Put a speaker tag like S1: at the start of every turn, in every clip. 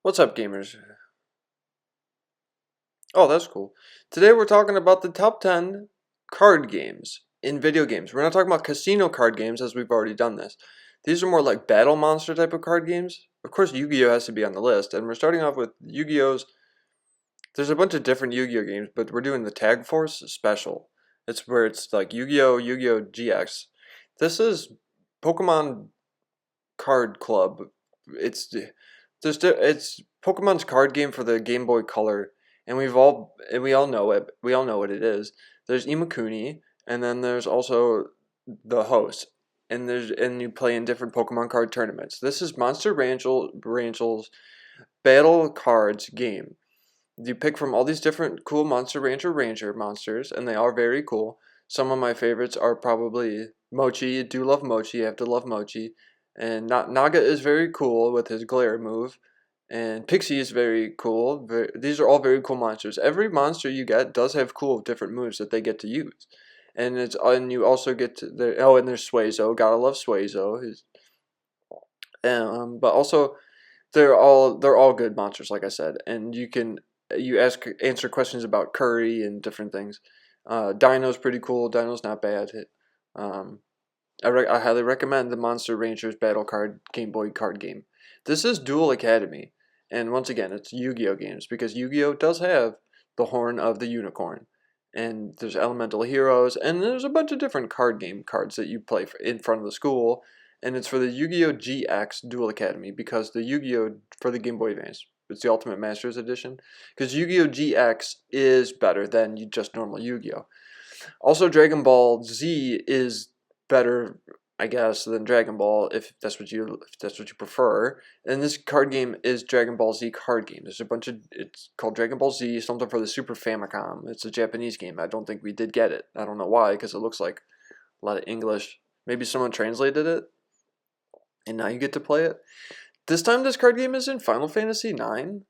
S1: What's up, gamers? Oh, that's cool. Today we're talking about the top 10 card games in video games. We're not talking about casino card games as we've already done this. These are more like battle monster type of card games. Of course, Yu-Gi-Oh has to be on the list, and we're starting off with Yu-Gi-Oh's. There's a bunch of different Yu-Gi-Oh games, but we're doing the Tag Force special. It's where it's like Yu-Gi-Oh, Yu-Gi-Oh GX. This is Pokemon Card Club. It's it's Pokemon's card game for the Game Boy Color, and we all know it. We all know what it is. There's Imakuni, and then there's also the host, and you play in different Pokemon card tournaments. This is Monster Rancher's battle cards game. You pick from all these different cool Monster Ranger monsters, and they are very cool. Some of my favorites are probably Mochi. You do love Mochi. You have to love Mochi. And Naga is very cool with his glare move. And Pixie is very cool. These are all very cool monsters. Every monster you get does have cool different moves that they get to use. And you also get to and there's Suizo. Gotta love Suizo. But also they're all good monsters, like I said. And you answer questions about Curry and different things. Dino's pretty cool. Dino's not bad. Um, I highly recommend the Monster Rangers Battle Card Game Boy card game. This is Duel Academy, and once again, it's Yu-Gi-Oh games because Yu-Gi-Oh does have the Horn of the Unicorn, and there's Elemental Heroes, and there's a bunch of different card game cards that you play in front of the school, and it's for the Yu-Gi-Oh GX Duel Academy because the Yu-Gi-Oh for the Game Boy Advance. It's the Ultimate Masters Edition because Yu-Gi-Oh GX is better than just normal Yu-Gi-Oh. Also, Dragon Ball Z is better, I guess, than Dragon Ball if that's what you prefer. And this card game is Dragon Ball Z card game. It's called Dragon Ball Z, something for the Super Famicom. It's a Japanese game. I don't think we did get it. I don't know why, because it looks like a lot of English. Maybe someone translated it, and now you get to play it. This time, this card game is in Final Fantasy IX,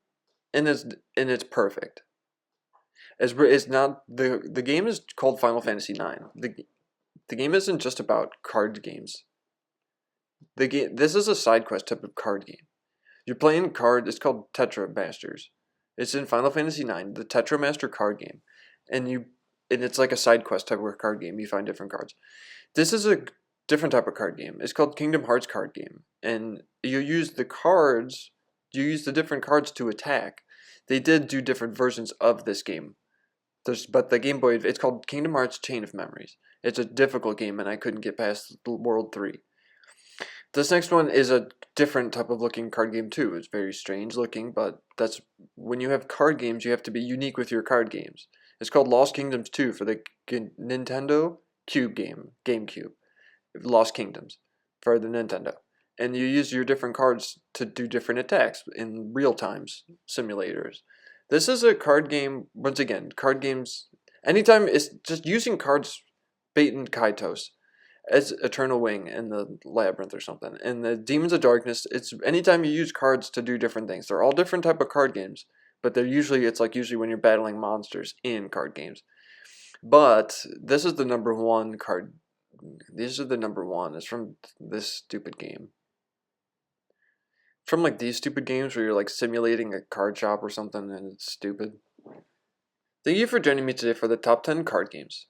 S1: and it's perfect. It's not the game is called Final Fantasy IX. The game isn't just about card games. This is a side quest type of card game. You're playing card. It's called Tetra Masters. It's in Final Fantasy IX, the Tetra Master card game, and it's like a side quest type of card game. You find different cards. This is a different type of card game. It's called Kingdom Hearts card game, and you use the cards. You use the different cards to attack. They did do different versions of this game. But the Game Boy, it's called Kingdom Hearts Chain of Memories. It's a difficult game, and I couldn't get past World 3. This next one is a different type of looking card game too. It's very strange looking, but that's when you have card games, you have to be unique with your card games. It's called Lost Kingdoms 2 for the Nintendo Cube game, GameCube. Lost Kingdoms for the Nintendo. And you use your different cards to do different attacks in real times simulators. This is a card game, once again, card games, anytime it's just using cards, bait and Kaitos as Eternal Wing in the Labyrinth or something. And the Demons of Darkness, it's anytime you use cards to do different things. They're all different type of card games, but it's usually when you're battling monsters in card games. But this is the number one card. These are the number one. It's from this stupid game. From like these stupid games where you're like simulating a card shop or something and it's stupid. Thank you for joining me today for the top 10 card games.